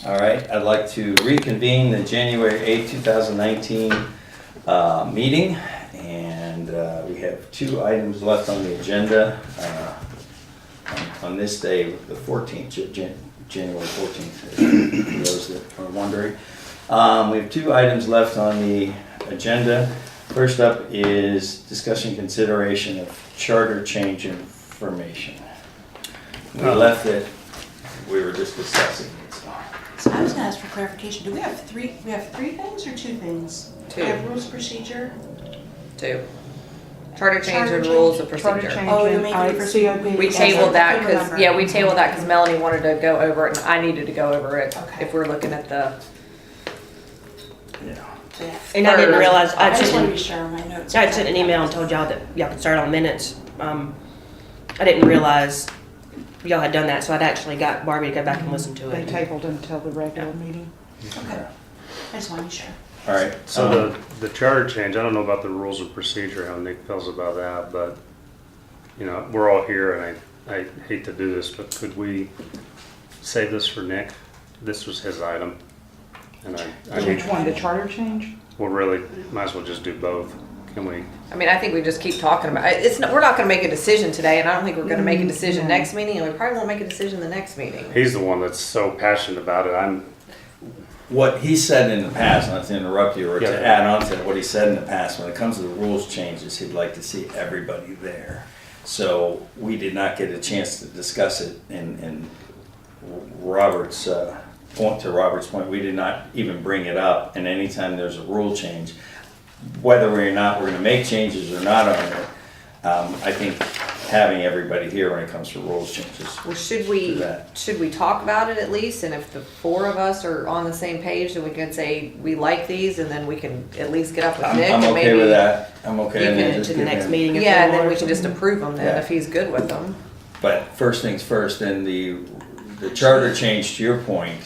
All right, I'd like to reconvene the January 8th, 2019 meeting. And we have 2 items left on the agenda on this day, the 14th, January 14th, for those that are wondering. We have 2 items left on the agenda. First up is discussion consideration of charter change information. We left it, we were just discussing it. So I was gonna ask for clarification, do we have three things or 2 things? 2. We have rules of procedure? 2. Charter change Charter and change. rules of Charter procedure. change Oh, you're and making it for COP. We Yes, tabled I that do because, remember. yeah, we tabled that because Melanie wanted to go over it and I needed to go over it. Okay. If we're looking at the, Yeah. So, yeah. And I didn't realize, I just wanna I be sure on my notes. sent an email and told y'all that y'all could start on minutes. I didn't realize y'all had done that, so I'd actually got Barbie to go back and listen to They it. tabled until the regular meeting. Okay, I just wanna be sure. All right, So the charter change, I don't know about the rules of procedure, how Nick feels about that, but, you know, we're all here and I hate to do this, but could we save this for Nick? This was his item. And I Which one, the charter change? we'll really, might as well just do both. Can we? I mean, I think we just keep talking about, we're not gonna make a decision today and I don't think we're gonna make a decision No. next meeting and we probably won't make a decision the next meeting. He's the one that's so passionate about it. what he said in the past, not to interrupt you, or Yeah. to add on to what he said in the past, when it comes to the rules changes, he'd like to see everybody there. So we did not get a chance to discuss it, and Robert's point, we did not even bring it up. And anytime there's a rule change, whether or not we're gonna make changes or not on it, I think having everybody here when it comes to rules changes. Well, should Do we that. talk about it at least? And if the 4 of us are on the same page, then we can say we like these and then we can at least get up with Nick I'm and okay maybe. with that, I'm okay. and then Even just to the give next him- meeting. if Yeah, and y'all then we are. can just approve them then Yeah. if he's good with them. But first things first, then the charter change, to your point,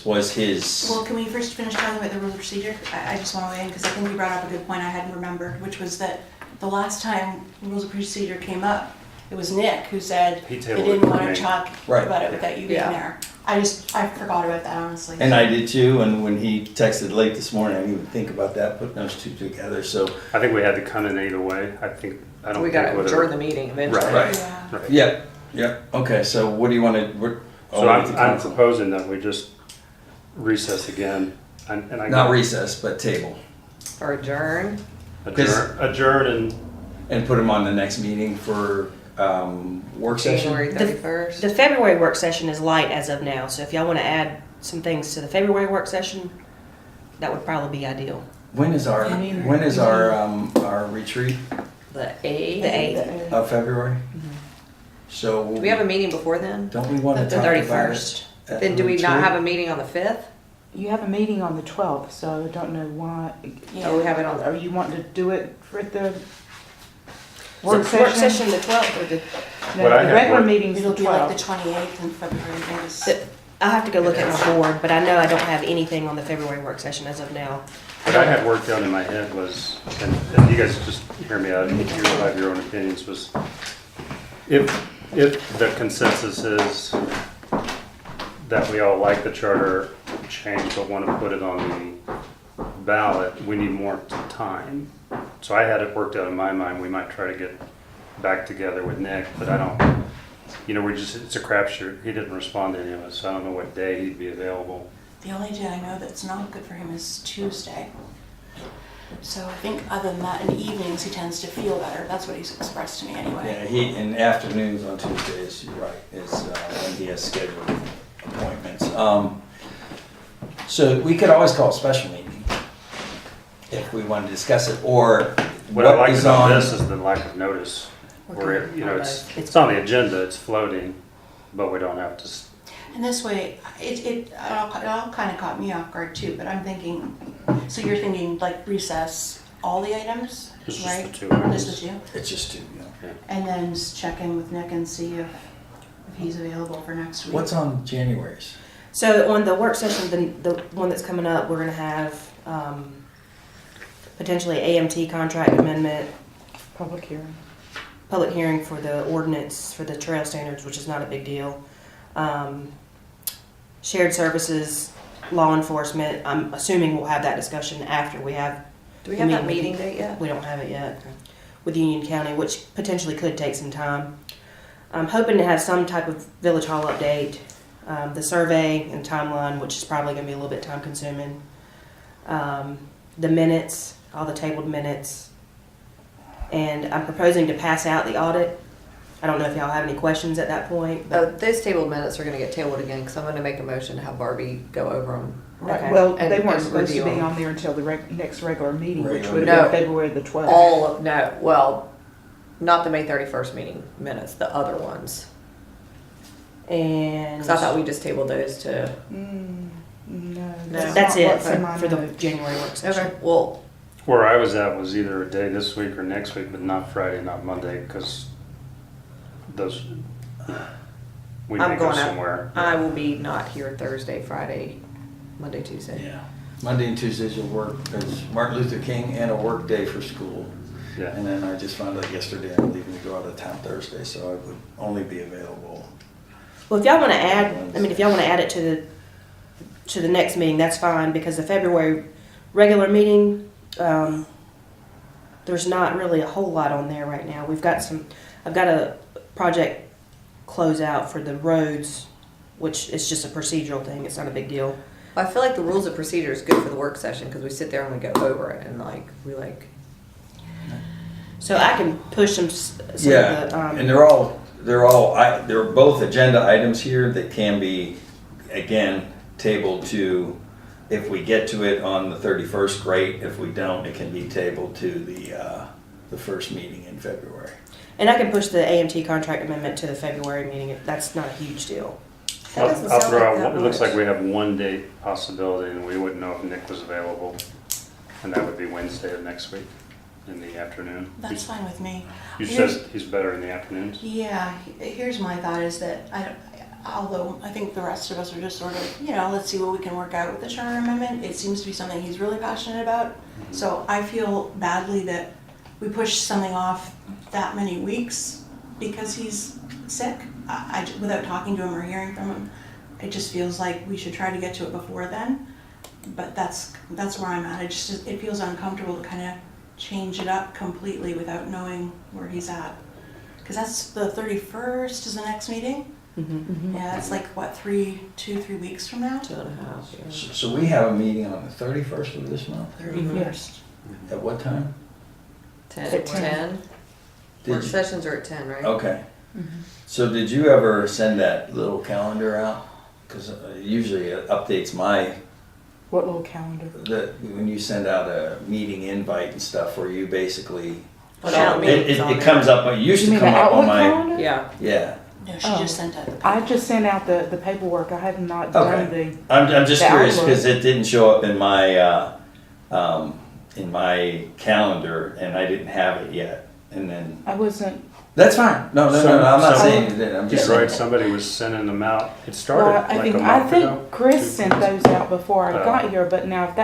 was his, Well, can we first finish talking about the rules of procedure? I just wanna weigh in, because I think you brought up a good point I hadn't remembered, which was that the last time rules of procedure came up, it was Nick who said He they tabled it didn't for wanna me. talk Right. about it without you being Yeah. there. I forgot about that, honestly. and I did too, and when he texted late this morning, I didn't even think about that, putting those 2 together, so. I think we had to come in either way. I don't We think gotta whether- adjourn the meeting eventually. Right. Yeah. Right. Yep, okay, so what do you wanna, So I'm proposing that we just recess again and I. not recess, but table, Or adjourn. Adjourn and put them on the next meeting for, work session? January 31st. The February work session is light as of now, so if y'all want to add some things to the February work session, that would probably be ideal. When is our retreat The 8th. The 8th. of February? So. Do we have a meeting before then? Don't we wanna The talk about it? 31st. at Then the do we not retreat? have a meeting on the 5th? You have a meeting on the 12th, so I don't know why. Oh, we have it on Are you wanting to do it for the Work work session? session the 12th or the, No, What I the had regular work- meeting's It'll the be like the 12th. 28th in February, I guess. I'll have to go look at my board, but I know I don't have anything on the February work session as of now. What I had worked out in my head was, and you guys just hear me out, if you have your own opinions, was if the consensus is that we all like the charter change but want to put it on the ballot, we need more time. So I had it worked out in my mind, we might try to get back together with Nick, but I don't, it's a crapshoot. He didn't respond to any of us, so I don't know what day he'd be available. The only day I know that's not good for him is Tuesday. So I think other than that, in the evenings, he tends to feel better. That's what he's expressed to me anyway. Yeah, in afternoons on Tuesdays, you're right, is when he has scheduled appointments. So we could always call a special meeting if we want to discuss it, or What I like is about on. this is the lack of notice, where, Okay. it's on the agenda, it's floating, but we don't have to, And this way, it all kind of caught me off guard too, but I'm thinking, so you're thinking like recess all the items, This is right? the 2 items. Just the 2? It's just two, And then just check in with Nick and see if he's available for next week. What's on January's? So on the work session, the one that's coming up, we're gonna have, potentially AMT contract amendment, Public hearing. public hearing for the ordinance for the trail standards, which is not a big deal. shared services, law enforcement. I'm assuming we'll have that discussion after we have. Do we have that meeting date yet? We don't have it yet with Union County, which potentially could take some time. I'm hoping to have some type of village hall update, the survey and timeline, which is probably going to be a little bit time consuming. The minutes, all the tabled minutes, and I'm proposing to pass out the audit. I don't know if y'all have any questions at that point. But Those tabled minutes are gonna get tabled again, because I'm gonna make a motion to have Barbie go over them. Okay. Well, And- they weren't and supposed to review be them. on there until the next regular meeting, which Regular. would have No. been February the 12th. All of, no, well, not the May 31st meeting minutes, the other ones. And Because I thought we just tabled those to. No, No. that's not it what's in my for the notes. January work session. Okay, well, Where I was at was either a day this week or next week, but not Friday, not Monday, because those, we I'm may go going out. somewhere. I will be not here Thursday, Friday, Monday, Tuesday. Yeah. Monday and Tuesdays will work. There's Martin Luther King and a work day for school. Yeah. And then I just found out yesterday I'm leaving to go out of town Thursday, so I would only be available. Well, if y'all want to add, if y'all want to add it to the next meeting, that's fine, because the February regular meeting, there's not really a whole lot on there right now. I've got a project close out for the roads, which is just a procedural thing. It's not a big deal. I feel like the rules of procedure is good for the work session, because we sit there and we go over it, and So I can push some of the, Yeah, and they're both agenda items here that can be, again, tabled to, if we get to it on the 31st, great. If we don't, it can be tabled to the first meeting in February. and I can push the AMT contract amendment to the February meeting. That's not a huge deal. That doesn't I'll sound throw like out, that it looks much. like we have one date possibility, and we wouldn't know if Nick was available. And that would be Wednesday of next week in the afternoon. That's fine with me. You Here's- said he's better in the afternoons? Yeah, here's my thought is that although I think the rest of us are just sort of, let's see what we can work out with the charter amendment. It seems to be something he's really passionate about. So I feel badly that we pushed something off that many weeks because he's sick. Without talking to him or hearing from him, it just feels like we should try to get to it before then. But that's where I'm at. It feels uncomfortable to kind of change it up completely without knowing where he's at. Because that's the 31st is the next meeting. Yeah, that's like what, 3 weeks from now? 2.5, yeah. So we have a meeting on the 31st of this month. 31st. At what time? 10. At 10. Did Work you- sessions are at 10, right? Okay. So did you ever send that little calendar out? Because usually it updates What little calendar? when you send out a meeting invite and stuff where you basically. Put all the meetings on It there. comes up, it used You to mean come the up on Outlook my, calendar? Yeah. yeah. No, she Oh. just sent out the. I just sent out the paperwork. I have not done Okay. the, I'm just The curious Outlook. because it didn't show up in my calendar and I didn't have it yet. And then, I wasn't, that's fine. No, I'm not So- saying it. I'm He's just right, saying. somebody was sending them out. It well, started I like a think month ago. Chris 2 sent months. those out before I Oh. got here, but now if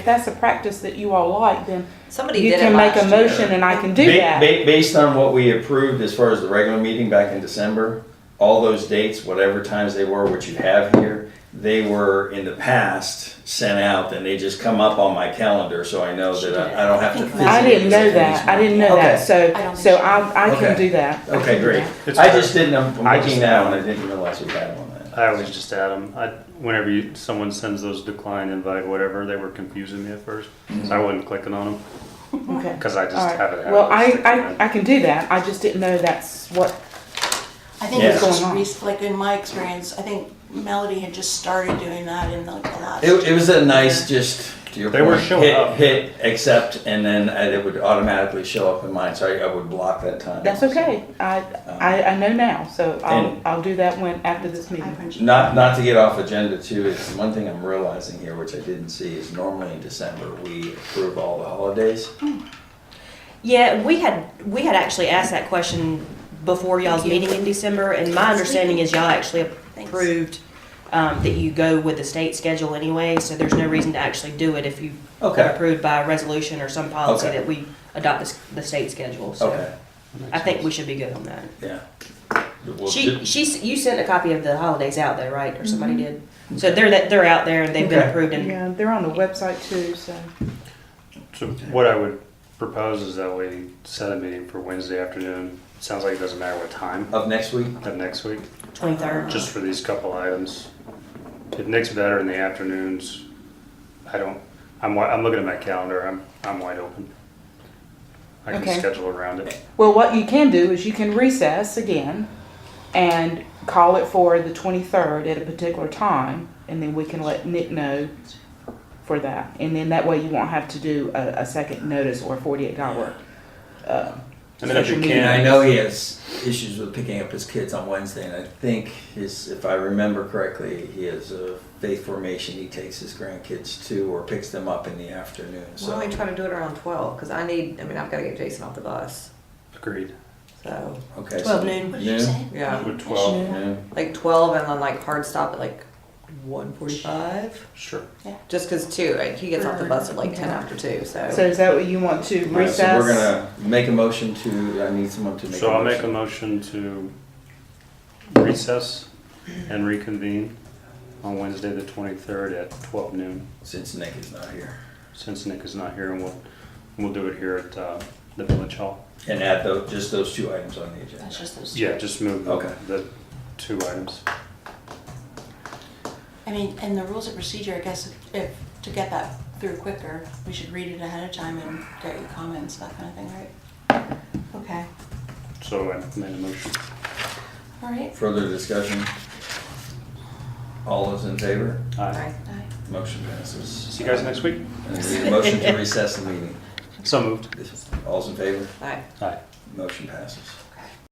that's a practice that you all like, then Somebody you did can it make a last motion year. and I can do Ba- that. Based on what we approved as far as the regular meeting back in December, all those dates, whatever times they were, which you have here, they were in the past sent out and they just come up on my calendar so I know that I don't have to physically. I didn't know that. I didn't know that. Okay. So, I don't think so so. I can Okay. do that. I Okay, can do great. that. It's I better. just didn't, I'm I looking just- now and I didn't realize we had one then. I always just add them. Whenever someone sends those decline, invite, whatever, they were confusing me at first. So I wasn't clicking on them Okay. because I just All right. have it. Well, I can do that. I just didn't know that's what, I think Yeah. it's just Going on. like in my experience, I think Melody had just started doing that in like the last. It was a nice, just, to your They were point, showing up. hit, accept, and then it would automatically show up in mine, so I would block that time. that's okay. I know now, so And- I'll do that after this I meeting. appreciate Not to get off agenda too, it's one thing I'm realizing here, which I didn't see, is normally in December, we approve all the holidays. Yeah, we had actually asked that question before y'all's Thank you. meeting in December, and my understanding is y'all actually Thanks. approved that you go with the state schedule anyway, so there's no reason to actually do it if you Okay. approved by a resolution or some policy Okay. that we adopt the state schedule. So Okay, I think we should be good on that. yeah. Well, You sent a copy of the holidays out though, right? Or somebody did? So they're out there and they've been Okay. approved and Yeah, they're on the website too, so. So what I would propose is that we set a meeting for Wednesday afternoon. Sounds like it doesn't matter what time Of next week? of next week, 23rd. just for these couple items. If Nick's better in the afternoons, I'm looking at my calendar, I'm wide open. I can Okay. schedule around it. Well, what you can do is you can recess again and call it for the 23rd at a particular time, and then we can let Nick know for that. And then that way you won't have to do a second notice or a 48-hour. And then if you special And meeting. I know he has issues with picking up his kids on Wednesday, and I think if I remember correctly, he has a faith formation he takes his grandkids to or picks them up in the afternoon, Why so. don't we try to do it around 12? Because I've got to get Jason off the bus. Agreed. So, Okay. so 12 noon. What did you say? yeah, Would 12, Noon. like 12 and then like hard stop at like 1:45. sure. Just because too, he gets off the bus at like 10 after 2. So So is that what you want to All right, recess? so we're gonna make a motion to, I need someone to make a motion. So I'll make a motion to recess and reconvene on Wednesday, the 23rd at 12 noon, Since Nick is not here. since Nick is not here, and we'll do it here at the Village Hall. And add just those two items on the agenda. That's just those two. Yeah, just move Okay. the 2 items. I mean, and the rules of procedure, I guess, if, to get that through quicker, we should read it ahead of time and get your comments, that kind of thing, right? Okay, So I made a motion. all right. Further discussion? All those in favor? Aye. Aye. Motion passes. See you guys next week. And we need a motion to recess the meeting. So moved. All's in favor? Aye. Aye. Motion passes.